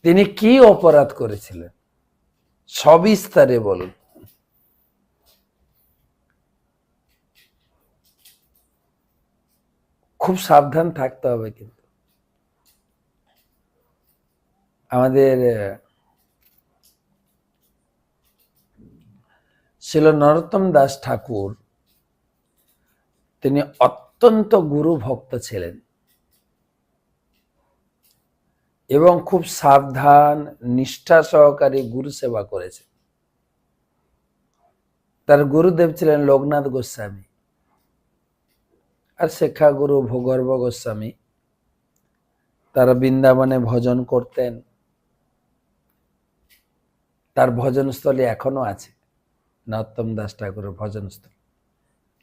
তিনি কি অপরাধ করেছিলেন সবিস্তারে বলুন। খুব সাবধান থাকতে হবে কিন্তু আমাদের ছিল নরোত্তম দাস ঠাকুর। তিনি অত্যন্ত গুরু ভক্ত ছিলেন এবং খুব সাবধান নিষ্ঠা সহকারে গুরু সেবা করেছেন। তার গুরুদেব ছিলেন লোকনাথ গোস্বামী আর শিক্ষা গুরু ভূগর্ভ গোস্বামী। তারা বৃন্দাবনে ভজন করতেন। তার ভজনস্থলী এখনো আছে, নরোত্তম দাস ঠাকুরের ভজনস্থলী,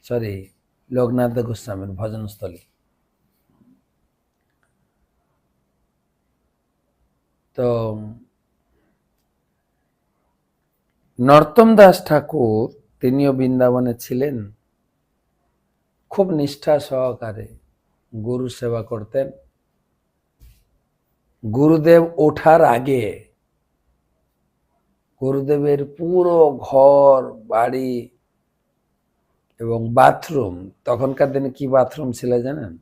সরি লোকনাথ গোস্বামীর ভজনস্থলী। তো নরোত্তম দাস ঠাকুর তিনিও বৃন্দাবনে ছিলেন, খুব নিষ্ঠা সহকারে গুরু সেবা করতেন। গুরুদেব ওঠার আগে গুরুদেবের পুরো ঘর বাড়ি এবং বাথরুম, তখনকার দিনে কি বাথরুম ছিল জানেন?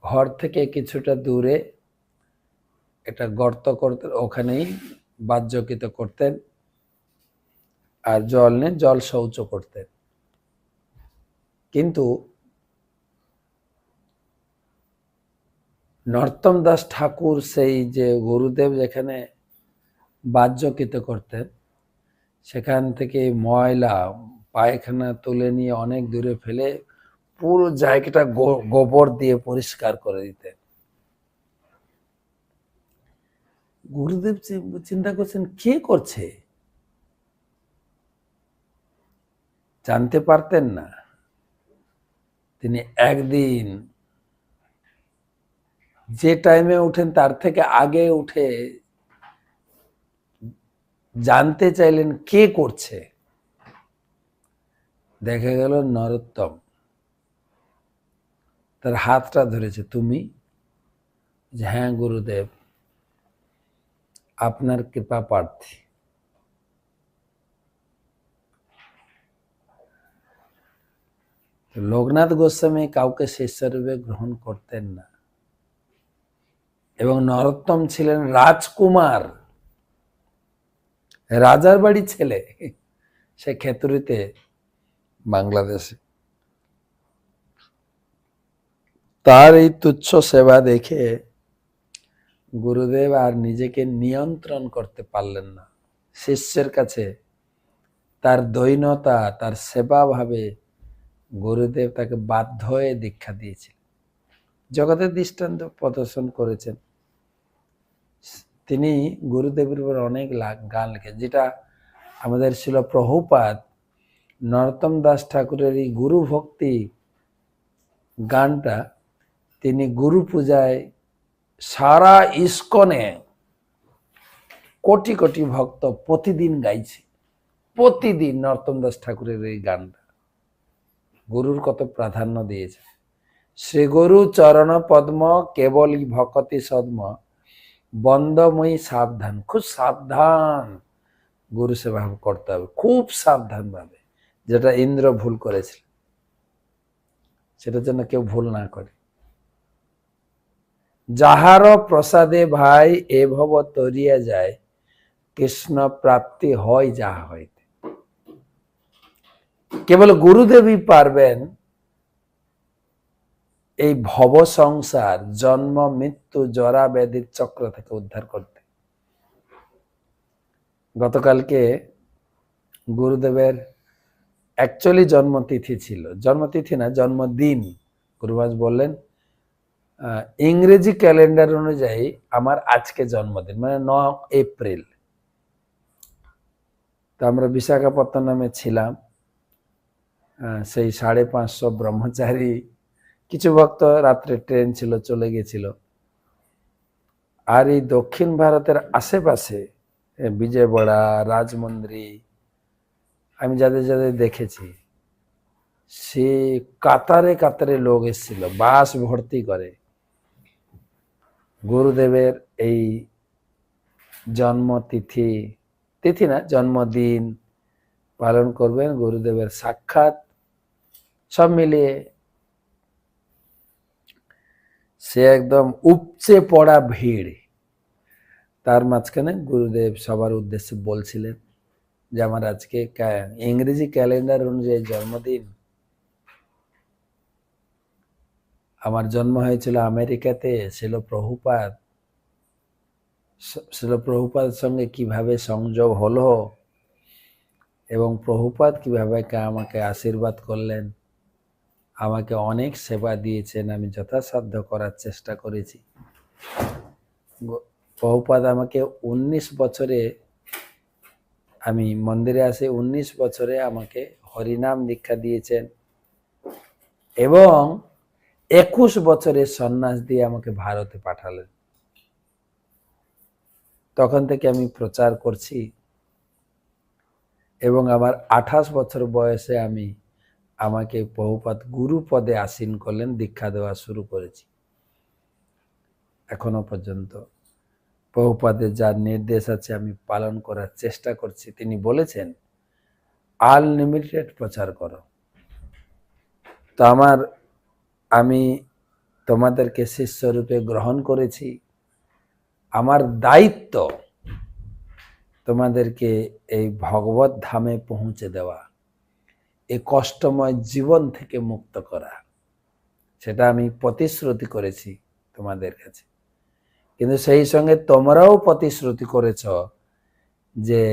ঘর থেকে কিছুটা দূরে একটা গর্ত করতেন, ওখানেই বাহ্যকৃত করতেন আর জল নিয়ে জল শৌচ করতেন। কিন্তু নরোত্তম দাস ঠাকুর সেই যে গুরুদেব যেখানে বাহ্যকৃত করতেন সেখান থেকে ময়লা পায়খানা তুলে নিয়ে অনেক দূরে ফেলে পুরো জায়গাটা গোবর দিয়ে পরিষ্কার করে দিতেন। গুরুদেব চিন্তা করছেন কে করছে, জানতে পারতেন না। তিনি একদিন যে টাইমে উঠেন তার থেকে আগে উঠে জানতে চাইলেন কে করছে। দেখা গেল নরোত্তম তার হাতটা ধরেছে। তুমি? যে হ্যাঁ গুরুদেব, আপনার কৃপা প্রার্থী। লোকনাথ গোস্বামী কাউকে শিষ্যরূপে গ্রহণ করতেন না এবং নরোত্তম ছিলেন রাজকুমার, রাজার বাড়ি ছেলে, সে খেতুরিতে বাংলাদেশে। তার এই তুচ্ছ সেবা দেখে গুরুদেব আর নিজেকে নিয়ন্ত্রণ করতে পারলেন না। শিষ্যের কাছে তার দৈন্যতা, তার সেবা ভাবে গুরুদেব তাকে বাধ্য হয়ে দীক্ষা দিয়েছিলেন। জগতের দৃষ্টান্ত প্রদর্শন করেছেন। তিনি গুরুদেবের উপর অনেক গান লিখেছেন, যেটা আমাদের ছিল প্রভুপাদ নরোত্তম দাস ঠাকুরের এই গুরু ভক্তি গানটা তিনি গুরু পূজায় সারা ইস্কনে কোটি কোটি ভক্ত প্রতিদিন গাইছে। প্রতিদিন নরোত্তম দাস ঠাকুরের এই গানটা গুরুর কত প্রাধান্য দিয়েছে। শ্রী গুরু চরণ পদ্ম কেবলই ভকতি সদ্ম বন্দময়ী সাবধান। খুব সাবধান গুরু সেবা করতে হবে, খুব সাবধান ভাবে, যেটা ইন্দ্র ভুল করেছিল সেটার জন্য কেউ ভুল না করে। যাহার প্রসাদে ভাই এ ভব তরিয়া যায় কৃষ্ণ প্রাপ্তি হয় যাহা হইতে। কেবল গুরুদেবই পারবেন এই ভব সংসার জন্ম মৃত্যু জরা ব্যাধির চক্র থেকে উদ্ধার করতে। গতকালকে গুরুদেবের অ্যাকচুয়ালি জন্মতিথি ছিল, জন্মতিথি না জন্মদিন। গুরুমহারাজ বললেন ইংরেজি ক্যালেন্ডার অনুযায়ী আমার আজকে জন্মদিন, মানে 9 এপ্রিল। তো আমরা বিশাখাপত্তনমে ছিলাম, সেই 550 ব্রহ্মচারী, কিছু ভক্ত রাত্রে ট্রেন ছিল চলে গেছিল। আর এই দক্ষিণ ভারতের আশেপাশে বিজয়বাড়া, রাজমন্দ্রী, আমি যাদের যাদের দেখেছি সে কাতারে কাতারে লোক এসেছিল, বাস ভর্তি করে। গুরুদেবের এই জন্মতিথি, তিথি না, জন্মদিন পালন করবেন, গুরুদেবের সাক্ষাৎ, সব মিলিয়ে সে একদম উপচে পড়া ভিড়। তার মাঝখানে গুরুদেব সবার উদ্দেশ্যে বলছিলেন যে আমার আজকে ইংরেজি ক্যালেন্ডার অনুযায়ী জন্মদিন। আমার জন্ম হয়েছিল আমেরিকাতে। শিল প্রভুপাদ সঙ্গে কিভাবে সংযোগ হলো এবং প্রভুপাদ কিভাবে আমাকে আশীর্বাদ করলেন, আমাকে অনেক সেবা দিয়েছেন, আমি যথাসাধ্য করার চেষ্টা করেছি। প্রভুপাদ আমাকে 19 বছরে, আমি মন্দিরে আসে 19 বছরে আমাকে হরিনাম দীক্ষা দিয়েছেন এবং 21 বছরে সন্ন্যাস দিয়ে আমাকে ভারতে পাঠালেন। তখন থেকে আমি প্রচার করছি এবং আমার 28 বছর বয়সে আমাকে প্রভুপাদ গুরু পদে আসীন করলেন, দীক্ষা দেওয়া শুরু করেছি। এখনো পর্যন্ত প্রভুপাদের যার নির্দেশ আছে আমি পালন করার চেষ্টা করছি। তিনি বলেছেন আনলিমিটেড প্রচার করো। তো আমি তোমাদেরকে শিষ্যরূপে গ্রহণ করেছি। আমার দায়িত্ব তোমাদেরকে এই ভগবত ধামে পৌঁছে দেওয়া, এই কষ্টময় জীবন থেকে মুক্ত করা। সেটা আমি প্রতিশ্রুতি করেছি তোমাদের কাছে, কিন্তু সেই সঙ্গে তোমরাও প্রতিশ্রুতি করেছ যে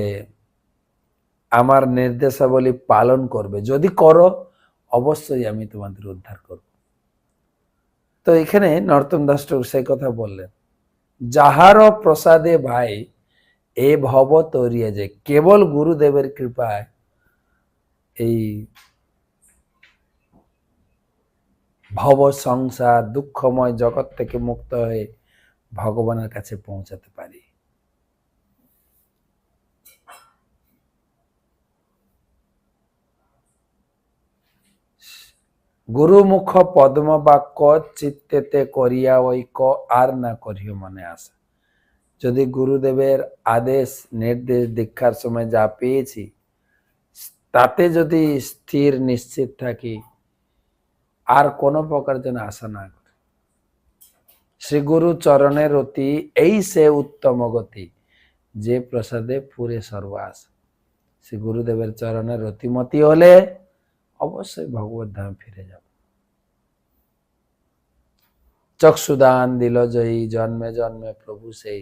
আমার নির্দেশাবলী পালন করবে। যদি করো অবশ্যই আমি তোমাদের উদ্ধার করব। তো এখানে নরোত্তম দাস ঠাকুর সেই কথা বললেন, যাহার প্রসাদে ভাই এ ভব তরিয়ে যে, কেবল গুরুদেবের কৃপায় এই ভব সংসার দুঃখময় জগৎ থেকে মুক্ত হয়ে ভগবানের কাছে পৌঁছাতে পারি। গুরুমুখ পদ্ম বাক্য চিত্তেতে করিয়া ঐক্য আর না করিও মনে আসা। যদি গুরুদেবের আদেশ নির্দেশ দীক্ষার সময় যা পেয়েছি তাতে যদি স্থির নিশ্চিত থাকি, আর কোনো প্রকার যেন আশা না করে। শ্রী গুরু চরণের অতি এই সে উত্তম গতি, যে প্রসাদে পুরে সর্বাস। শ্রী গুরুদেবের চরণের অতিমতি হলে অবশ্যই ভগবত ধামে ফিরে যাব। চক্ষুদান দিল জয়ী, জন্মে জন্মে প্রভু সেই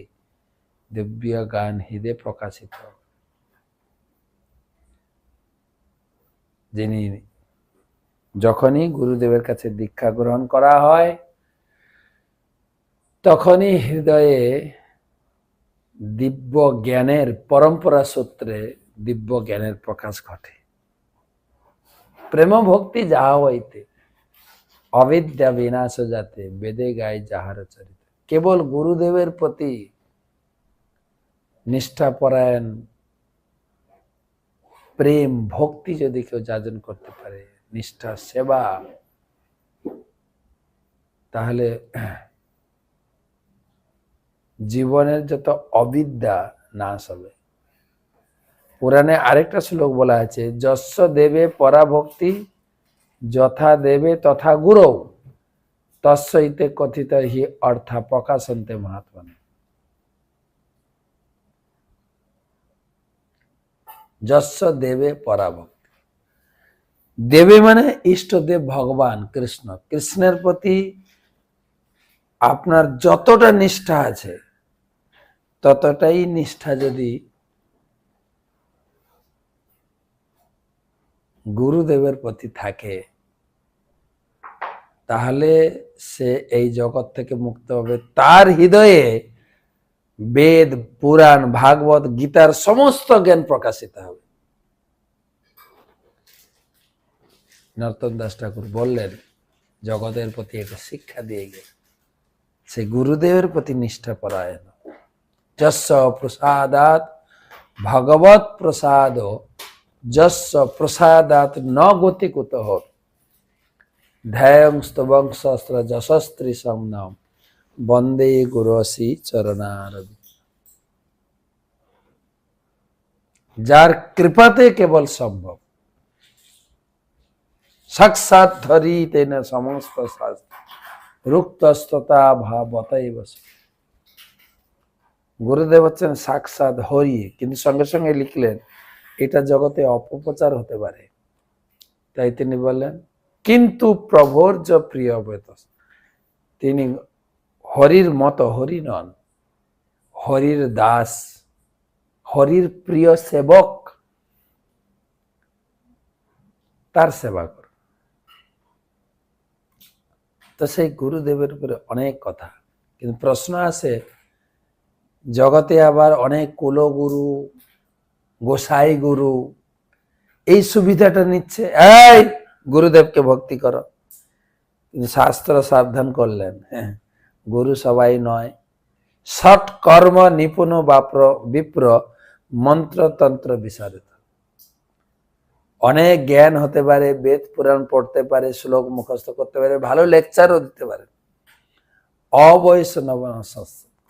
দিব্য গান হৃদে প্রকাশিত। যিনি যখনই গুরুদেবের কাছে দীক্ষা গ্রহণ করা হয় তখনই হৃদয়ে দিব্য জ্ঞানের পরম্পরা সূত্রে দিব্য জ্ঞানের প্রকাশ ঘটে। প্রেম ভক্তি যাহা হইতে অবিদ্যা বিনাশ যাতে, বেদে গায় যাহার চরিত। কেবল গুরুদেবের প্রতি নিষ্ঠাপরায়ণ প্রেম ভক্তি যদি কেউ যাজন করতে পারে, নিষ্ঠা সেবা, তাহলে জীবনের যত অবিদ্যা নাশ হবে। পুরাণে আরেকটা শ্লোক বলা আছে, যস্য দেবে পরাভক্তি যথা দেবে তথা গুরু তস্যইতে কথিত হি অর্থা প্রকাশন্তে মহাত্মা। যস্য দেবে পরাভক্তি, দেবে মানে ইষ্টদেব ভগবান কৃষ্ণ। কৃষ্ণের প্রতি আপনার যতটা নিষ্ঠা আছে ততটাই নিষ্ঠা যদি গুরুদেবের প্রতি থাকে, তাহলে সে এই জগৎ থেকে মুক্ত হবে। তার হৃদয়ে বেদ পুরাণ ভাগবত গীতার সমস্ত জ্ঞান প্রকাশিত হবে। নরোত্তম দাস ঠাকুর বললেন, জগতের প্রতি একটা শিক্ষা দিয়ে গেল, সে গুরুদেবের প্রতি নিষ্ঠা পরায়ণ। যস্য প্রসাদাৎ ভগবত প্রসাদ, যস্য প্রসাদাৎ ন গতি কুতঃ, ধ্যায়ং স্তবং সহস্র যশস্ত্রী সমনাম বন্দে গুরুসি চরণারবিন্দ। যার কৃপাতে কেবল সম্ভব। সাক্ষাৎ ধরি তেন সমস্ত শাস্ত্র রুক্তস্ততা ভাবতাই বসে। গুরুদেব হচ্ছেন সাক্ষাৎ হরি, কিন্তু সঙ্গে সঙ্গে লিখলেন এটা জগতে অপপ্রচার হতে পারে, তাই তিনি বললেন কিন্তু প্রভুর যে প্রিয় বেত, তিনি হরির মতো হরি নন, হরির দাস, হরির প্রিয় সেবক, তার সেবা কর। তো সেই গুরুদেবের উপরে অনেক কথা, কিন্তু প্রশ্ন আছে জগতে আবার অনেক কুলগুরু, গোসাই গুরু এই সুবিধাটা নিচ্ছে, এই গুরুদেবকে ভক্তি করো। কিন্তু শাস্ত্র সাবধান করলেন, হ্যাঁ, গুরু সবাই নয়। সৎ কর্ম নিপুণ বিপ্র মন্ত্রতন্ত্র বিশারদ। অনেক জ্ঞান হতে পারে, বেদ পুরাণ পড়তে পারে, শ্লোক মুখস্থ করতে পারে, ভালো লেকচারও দিতে পারে, অবৈষ্ণব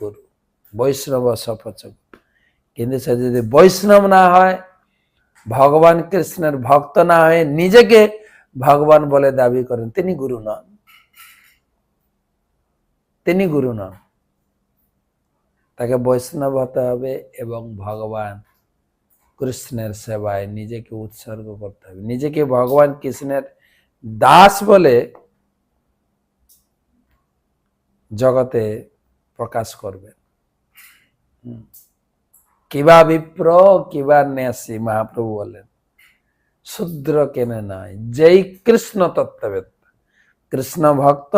গুরু, বৈষ্ণব সপচক। কিন্তু সে যদি বৈষ্ণব না হয়, ভগবান কৃষ্ণের ভক্ত না হয়ে নিজেকে ভগবান বলে দাবি করেন, তিনি গুরু নন, তিনি গুরু নন। তাকে বৈষ্ণব হতে হবে এবং ভগবান কৃষ্ণের সেবায় নিজেকে উৎসর্গ করতে হবে, নিজেকে ভগবান কৃষ্ণের দাস বলে জগতে প্রকাশ করবেন। কিবা বিপ্র কিবা ন্যাসী, মহাপ্রভু বলেন শূদ্র কেনে নয়, যেই কৃষ্ণ তত্ত্ববেদ, কৃষ্ণ ভক্ত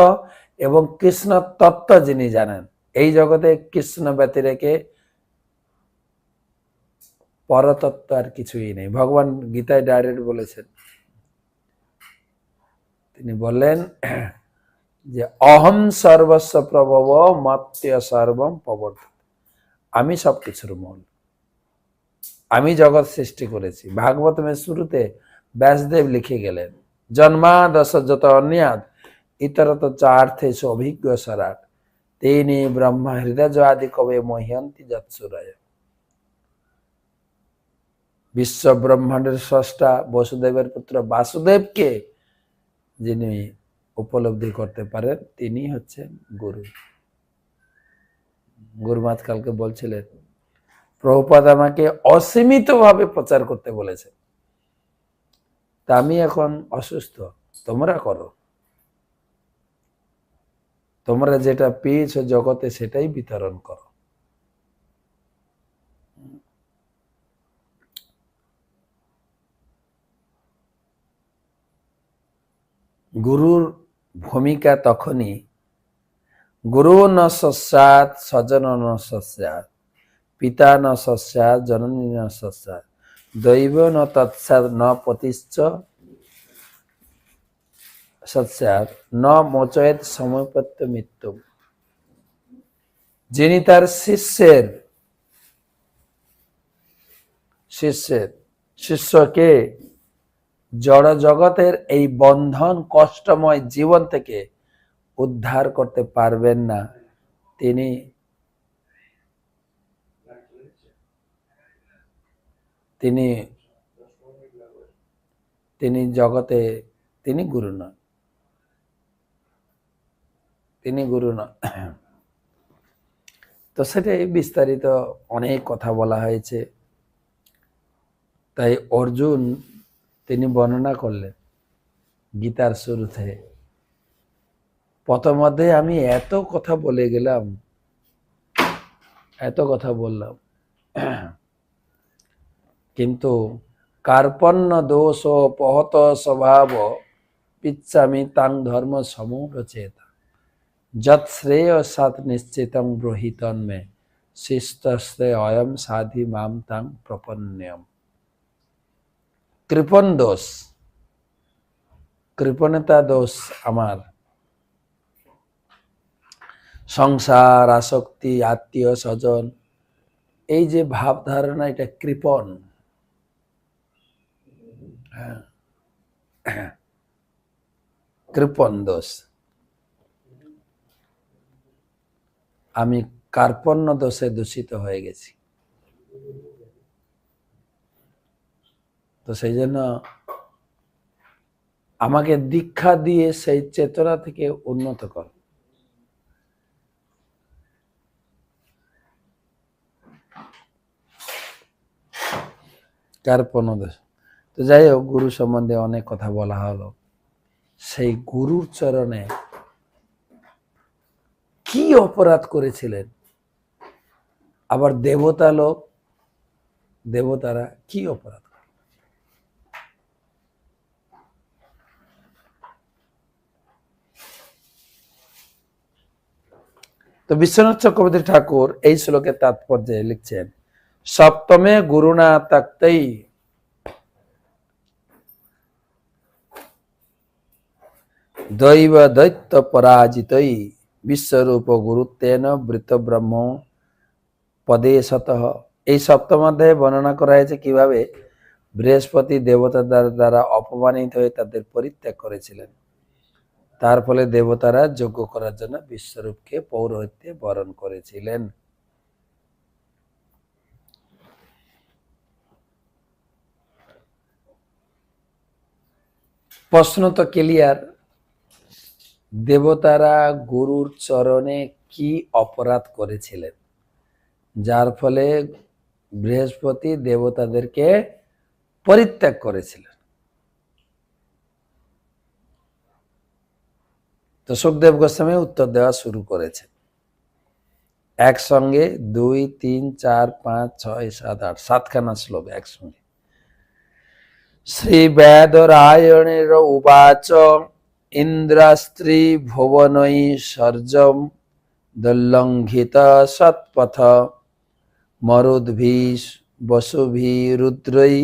এবং কৃষ্ণ তত্ত্ব যিনি জানেন, এই জগতে কৃষ্ণ ব্যতিরেকে পরতত্ত্ব আর কিছুই নেই। ভগবান গীতায় ডাইরেক্ট বলেছেন, তিনি বললেন যে অহম সর্বস্ব প্রভব মত্য সর্বম প্রবর্তন, আমি সবকিছুর মূল, আমি জগৎ সৃষ্টি করেছি। ভাগবতমের শুরুতে ব্যাসদেব লিখে গেলেন, জন্মাদশ যত অন্যাদ ইতরত চার্থে অভিজ্ঞ সরাট তিনি ব্রহ্মা হৃদয় আদি কবে মহ্যন্তি যৎসুরায়। বিশ্ব ব্রহ্মাণ্ডের স্রষ্টা বসুদেবের পুত্র বাসুদেবকে যিনি উপলব্ধি করতে পারেন, তিনি হচ্ছেন গুরু। গুরুমাত কালকে বলছিলেন, প্রভুপাদ আমাকে অসীমিত ভাবে প্রচার করতে বলেছে, তা আমি এখন অসুস্থ, তোমরা করো, তোমরা যেটা পেয়েছো জগতে সেটাই বিতরণ করো। গুরুর ভূমিকা তখনই, গুরু ন সস্যাৎ স্বজন ন সস্যাৎ পিতা ন সস্যাৎ জননী ন সস্যাৎ দৈব ন তৎস্যাৎ ন পতিশ্চ সস্যাৎ ন মোচয়েত সমপত্য মৃত্যু। যিনি তার শিষ্যকে জড় জগতের এই বন্ধন কষ্টময় জীবন থেকে উদ্ধার করতে পারবেন না, তিনি তিনি তিনি জগতে তিনি গুরু নন, তিনি গুরু নন। তো সেটাই বিস্তারিত অনেক কথা বলা হয়েছে। তাই অর্জুন তিনি বর্ণনা করলেন গীতার শুরুতে, প্রথম অধ্যায়ে আমি এত কথা বলে গেলাম, এত কথা বললাম, কিন্তু কার্পণ্য দোষ পহত স্বভাব পিচ্ছামি তাং ধর্ম সমূঢ়চেত যৎ শ্রেয় সাত নিশ্চিতং ব্রহিতন মে শিষ্টস্তে অয়ম সাধি মাম তাং প্রপন্যম। কৃপণ দোষ, কৃপণতা দোষ আমার, সংসার আসক্তি আত্মীয় স্বজন এই যে ভাব ধারণা, এটা কৃপণ, কৃপণ দোষ। আমি কার্পণ্য দোষে দূষিত হয়ে গেছি। তো সেই জন্য আমাকে দীক্ষা দিয়ে সেই চেতনা থেকে উন্নত কর। কার্পণ্য দোষ। তো যাই হোক, গুরু সম্বন্ধে অনেক কথা বলা হলো। সেই গুরুর চরণে কি অপরাধ করেছিলেন, আবার দেবতা লোক, দেবতারা কি অপরাধ করে? তো বিশ্বনাথ চক্রবর্তী ঠাকুর এই শ্লোকের তাৎপর্যে লিখছেন, সপ্তমে গুরুনা তাক্তৈ দৈব দৈত্য পরাজিতই বিশ্বরূপ গুরুত্বেন বৃত ব্রহ্ম পদেশতঃ। এই সপ্তম অধ্যায়ে বর্ণনা করা হয়েছে কিভাবে বৃহস্পতি দেবতাদের দ্বারা অপমানিত হয়ে তাদের পরিত্যাগ করেছিলেন। তার ফলে দেবতারা যজ্ঞ করার জন্য বিশ্বরূপকে পৌরোহিত্যে বরণ করেছিলেন। প্রশ্ন তো ক্লিয়ার, দেবতারা গুরুর চরণে কি অপরাধ করেছিলেন যার ফলে বৃহস্পতি দেবতাদেরকে পরিত্যাগ করেছিলেন? তো সুখদেব গোস্বামী উত্তর দেওয়া শুরু করেছেন একসঙ্গে। 2, 3, 4, 5, 6, 7, 8 সাতখানা শ্লোক একসঙ্গে। শ্রী বেদরায়ণের উবাচ ইন্দ্রাস্ত্রী ভুবনৈ সর্জম দুল্লঙ্ঘিত সৎপথ মরুদ্ভি বসুভি রুদ্রৈ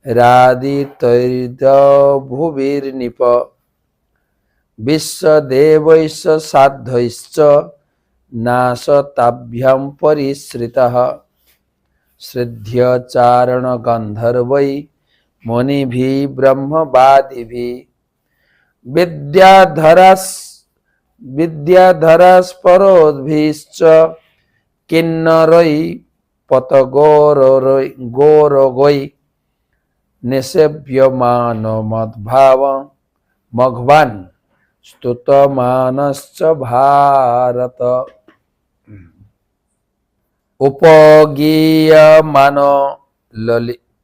রাদিতৈর্ভুবির্নিপ বিশ্বদেবৈশ্চ সাধ্যৈশ্চ নাশতাভ্যাম পরিশ্রিতঃ শ্রদ্ধচারণ গন্ধর্বৈ মুনিভি ব্রহ্মবাদিভি বিদ্যাধরস্পরোদ্ভিশ্চ কিন্নরৈ পতগোরগৈ নিষেব্যমান মদ্ভাব মঘবান স্তুতমানশ্চ ভারত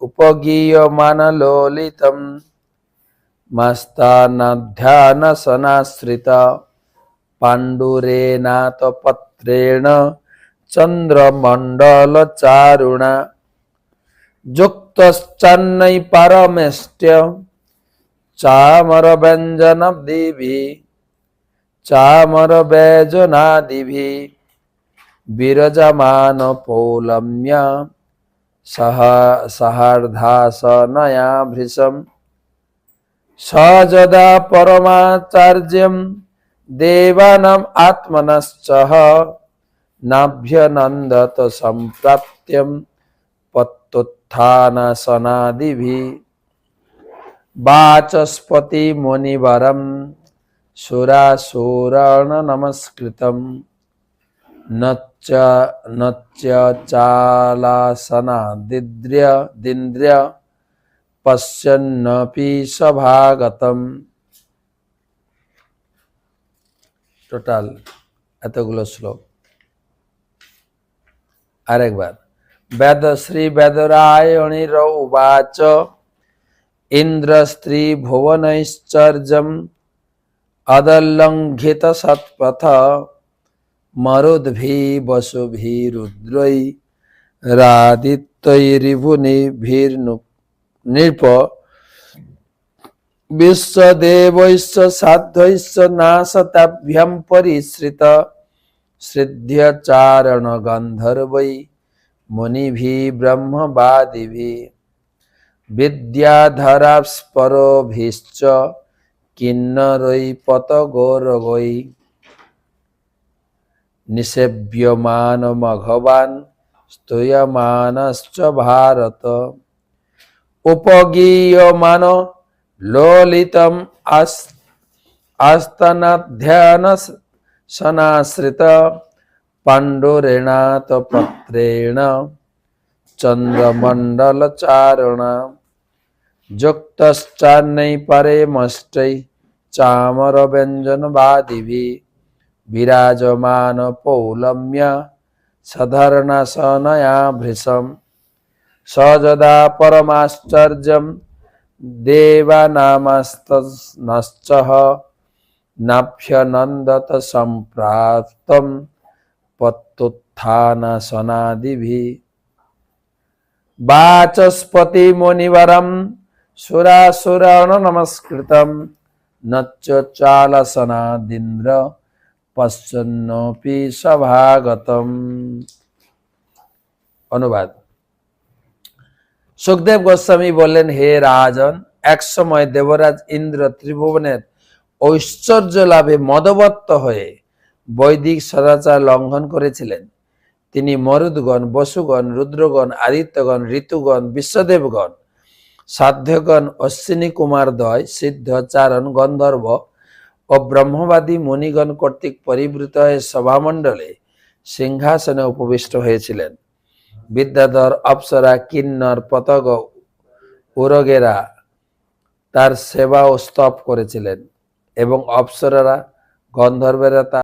উপগীয়মান ললিতম মস্তানধ্যানসনাশ্রিত পাণ্ডুরেণাত পত্রেণ চন্দ্রমণ্ডলচারুণা যুক্তশ্চন্नै পরমেষ্ট্য চামরব্যঞ্জনাদিভি বিরজমান পৌলম্য সহার্ধাসনয়া ভৃশম সযদা পরমাচার্যম দেবানাম আত্মনশ্চ নাভ্যনন্দত সম্প্রাপ্ত্যম পত্তুত্থানসনাদিভি বাচস্পতি মুনিবরম সুরাসুরাণ নমস্কৃতম নচ্চালাসনাদিন্দ্রিয় পশ্যন্নপি সভাগতম। টোটাল এতগুলো শ্লোক। আরেকবার, শ্রী বেদরায়ণীর উবাচ ইন্দ্রস্ত্রী ভুবনৈশ্চর্যম অদল্লঙ্ঘিত সৎপথ মরুদ্ভি বসুভি রুদ্রৈ রাদিত্যৈরিভুনিভির্নৃপ বিশ্বদেবৈশ্চ সাধ্যৈশ্চ নাশতাভ্যাম পরিশ্রিত শ্রদ্ধচারণ গন্ধর্বৈ মুনিভি ব্রহ্মবাদিভি বিদ্যাধরস্পরোভিশ্চ কিন্নরৈ পতগোরগৈ নিষেব্যমান মঘবান স্তূয়মানশ্চ ভারত উপগীয়মান ললিতম আস্তনাধ্যানসনাশ্রিত পাণ্ডুরেণাত পত্রেণ চন্দ্রমণ্ডল চারণ যুক্তশ্চান্नै পরেমষ্টৈ চামর ব্যঞ্জন বাদিভি বিরাজমান পৌলম্য সধর্ণাসনয়া ভৃশম সযদা পরমাশ্চর্যম দেবানামস্তনশ্চঃ নাভ্যনন্দত সম্প্রাপ্তম পত্যুত্থানাসনাদিভি বাচস্পতি মুনিবরম সুরাসুরান নমস্কৃতম নচ্চ চালসনাদিন্দ্র পশ্যন্নপি সভাগতম। অনুবাদ। সুখদেব গোস্বামী বললেন, হে রাজন, এক সময় দেবরাজ ইন্দ্র ত্রিভুবনের ঐশ্বর্য লাভে মদবত্ত হয়ে বৈদিক সদাচার লঙ্ঘন করেছিলেন। তিনি মরুদগণ, বসুগণ, রুদ্রগণ, আদিত্যগণ, ঋতুগণ, বিশ্বদেবগণ, সাধ্যগণ, অশ্বিনী কুমারদ্বয়, সিদ্ধ, চারণ, গন্ধর্ব ও ব্রহ্মবাদী মুনিগণ কর্তৃক পরিবৃত হয়ে সভামণ্ডলে সিংহাসনে উপবিষ্ট হয়েছিলেন। বিদ্যাধর, অপ্সরা, কিন্নর, পতঙ্গ, উরগেরা তার সেবা ও স্তব করেছিলেন এবং অপ্সরারা, গন্ধর্বেরা